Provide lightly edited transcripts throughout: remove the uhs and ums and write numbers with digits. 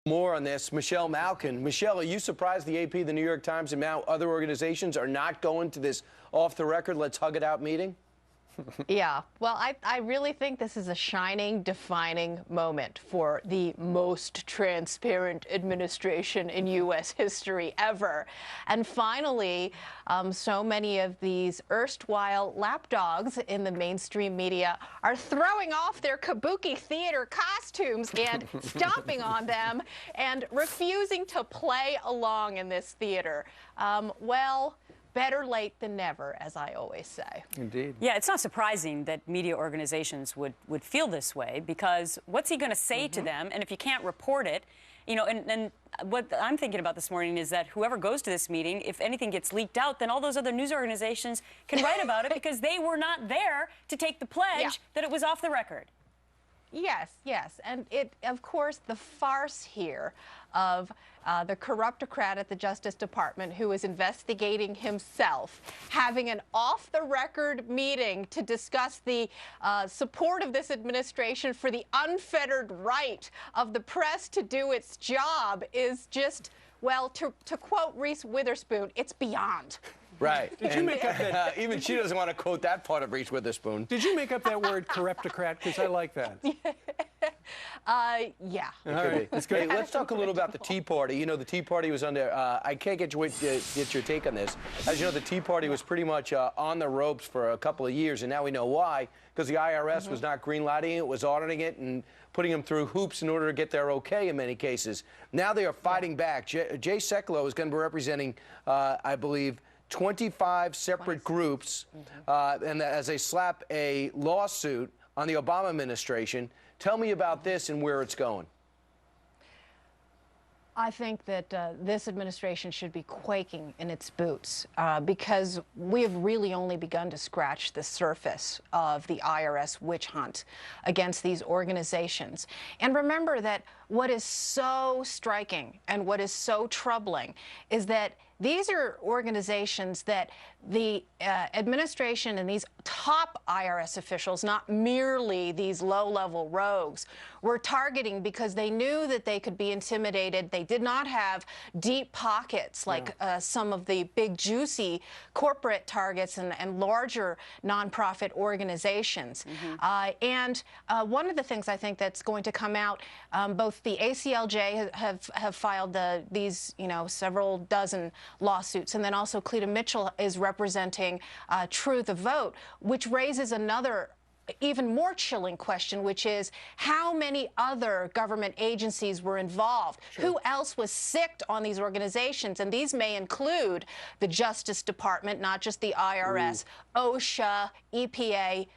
More on this, Michelle Malkin. Michelle, are you surprised the AP, the New York Times, and now other organizations are not going to this off-the-record, let's hug it out meeting? Yeah, well, I really think this is a shining, defining moment for the most transparent administration in U.S. history ever. And finally, so many of these erstwhile lapdogs in the mainstream media are throwing off their kabuki theater costumes and stomping on them and refusing to play along in this theater. Well, better late than never, as I always say. Indeed. Yeah, it's not surprising that media organizations would feel this way, because what's he going to say to them? And if you can't report it, you know, and what I'm thinking about this morning is that whoever goes to this meeting, if anything gets leaked out, then all those other news organizations can write about it because they were not there to take the pledge that it was off the record. Yes, yes. And of course, the farce here of the Corruptacrat at the Justice Department, who is investigating himself, having an off-the-record meeting to discuss the support of this administration for the unfettered right of the press to do its job is just, well, to quote Reese Witherspoon, it's beyond. Right. Did you make up that? Even she doesn't want to quote that part of Reese Witherspoon. Did you make up that word, corruptocrat? Because I like that. Yeah. All right. Hey, let's talk a little about the Tea Party. You know, the Tea Party was under, I can't get your take on this. As you know, the Tea Party was pretty much on the ropes for a couple of years, and now we know why, because the IRS was not green-lighting it, was auditing it, and putting them through hoops in order to get their okay in many cases. Now they are fighting back. Jay Sekulow is going to be representing, I believe, 25 separate groups, and as they slap a lawsuit on the Obama administration. Tell me about this and where it's going. I think that this administration should be quaking in its boots because we have really only begun to scratch the surface of the IRS witch hunt against these organizations. And remember that what is so striking and what is so troubling is that these are organizations that the administration and these top IRS officials, not merely these low-level rogues, were targeting because they knew that they could be intimidated. They did not have deep pockets like some of the big, juicy corporate targets and larger nonprofit organizations. And one of the things I think that's going to come out, both the ACLJ have filed these, you know, several dozen lawsuits, and then also Cleta Mitchell is representing True the Vote, which raises another even more chilling question, which is how many other government agencies were involved? Who else was sicked on these organizations? And these may include the Justice Department, not just the IRS, OSHA, EPA,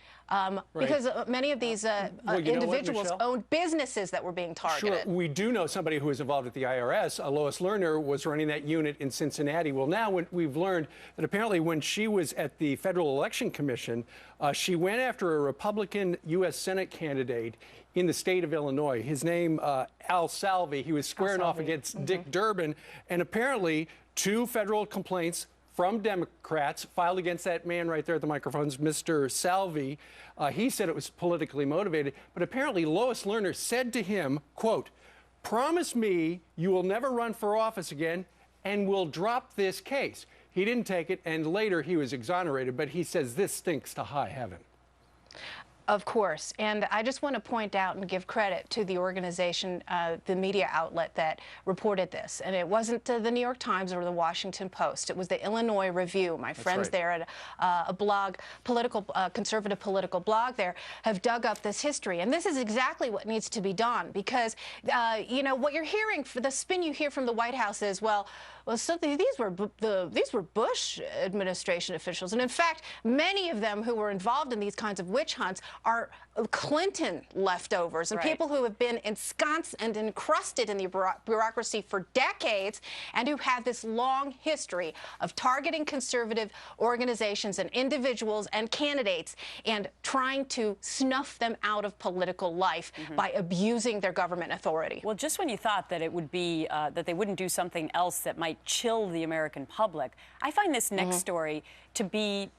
because many of these individuals owned businesses that were being targeted. Sure. We do know somebody who was involved at the IRS. Lois Lerner was running that unit in Cincinnati. Well, now we've learned that apparently when she was at the Federal Election Commission, she went after a Republican U.S. Senate candidate in the state of Illinois. His name, Al Salvi. He was squaring off against Dick Durbin, and apparently 2 federal complaints from Democrats filed against that man right there at the microphones, Mr. Salvi. He said it was politically motivated, but apparently Lois Lerner said to him, quote, "Promise me you will never run for office again and we'll drop this case." He didn't take it, and later he was exonerated, but he says this stinks to high heaven. Of course. And I just want to point out and give credit to the organization, the media outlet that reported this. And it wasn't the New York Times or the Washington Post. It was the Illinois Review. My friends there at a blog, conservative political blog there, have dug up this history. And this is exactly what needs to be done because, you know, what you're hearing, the spin you hear from the White House is, well, so these were Bush administration officials. And in fact, many of them who were involved in these kinds of witch hunts are Clinton leftovers and people who have been ensconced and encrusted in the bureaucracy for decades and who have this long history of targeting conservative organizations and individuals and candidates and trying to snuff them out of political life by abusing their government authority. Well, just when you thought that it would be, that they wouldn't do something else that might chill the American public, I find this next story to be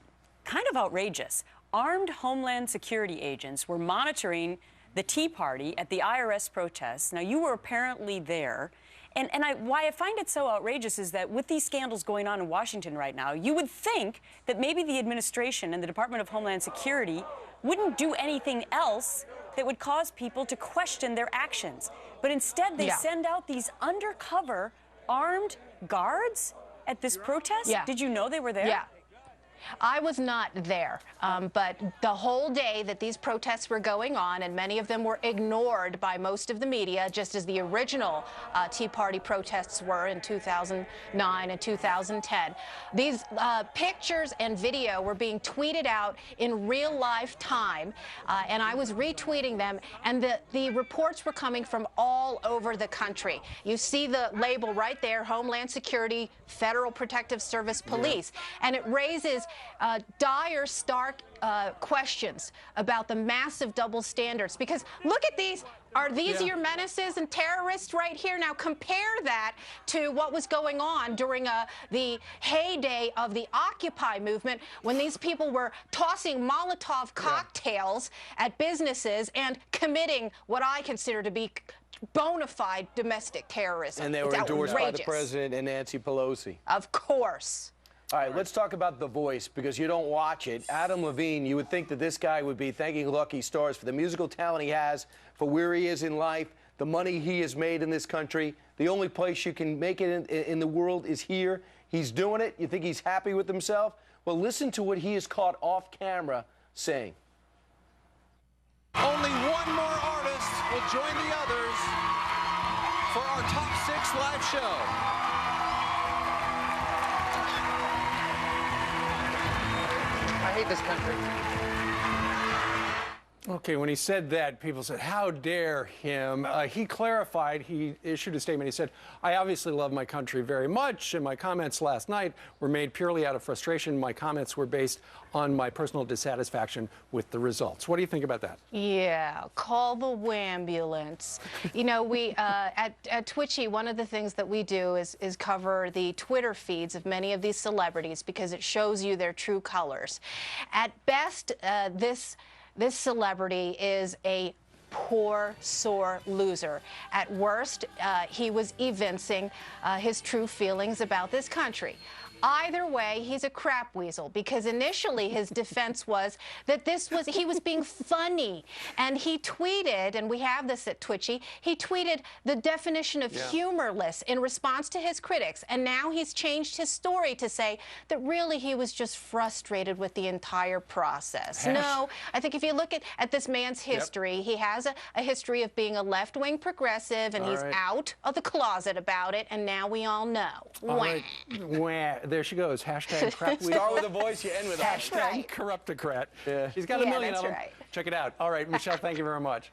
kind of outrageous. Armed Homeland Security agents were monitoring the Tea Party at the IRS protests. Now, you were apparently there. And why I find it so outrageous is that with these scandals going on in Washington right now, you would think that maybe the administration and the Department of Homeland Security wouldn't do anything else that would cause people to question their actions. But instead, they send out these undercover armed guards at this protest? Yeah. Did you know they were there? Yeah. I was not there, but the whole day that these protests were going on, and many of them were ignored by most of the media, just as the original Tea Party protests were in 2009 and 2010. These pictures and video were being tweeted out in real life time, and I was retweeting them, and the reports were coming from all over the country. You see the label right there, Homeland Security, Federal Protective Service, Police, and it raises dire, stark questions about the massive double standards. Because look at these. Are these your menaces and terrorists right here? Now compare that to what was going on during the heyday of the Occupy movement, when these people were tossing Molotov cocktails at businesses and committing what I consider to be bona fide domestic terrorism. And they were endorsed by the president and Nancy Pelosi. Of course. All right, let's talk about The Voice, because you don't watch it. Adam Levine, you would think that this guy would be thanking lucky stars for the musical talent he has, for where he is in life, the money he has made in this country. The only place you can make it in the world is here. He's doing it. You think he's happy with himself? Well, listen to what he is caught off camera saying. Only one more artist will join the others for our Top 6 live show. I hate this country. Okay, when he said that, people said, how dare him? He clarified, he issued a statement. He said, I obviously love my country very much, and my comments last night were made purely out of frustration. My comments were based on my personal dissatisfaction with the results. What do you think about that? Yeah, call the wambulance. You know, we at Twitchy, one of the things that we do is cover the Twitter feeds of many of these celebrities, because it shows you their true colors. At best, this celebrity is a poor, sore loser. At worst, he was evincing his true feelings about this country. Either way, he's a crap weasel, because initially his defense was that he was being funny. And he tweeted, and we have this at Twitchy, he tweeted the definition of humorless in response to his critics. And now he's changed his story to say that really he was just frustrated with the entire process. No, I think if you look at this man's history, he has a history of being a left-wing progressive, and he's out of the closet about it, and now we all know. All right. Wah. There she goes. Hashtag crap weasel. Start with a voice, you end with Hashtag Corruptacrat. Yeah. She's got a million that's of them. right. Check it out. All right, Michelle, thank you very much.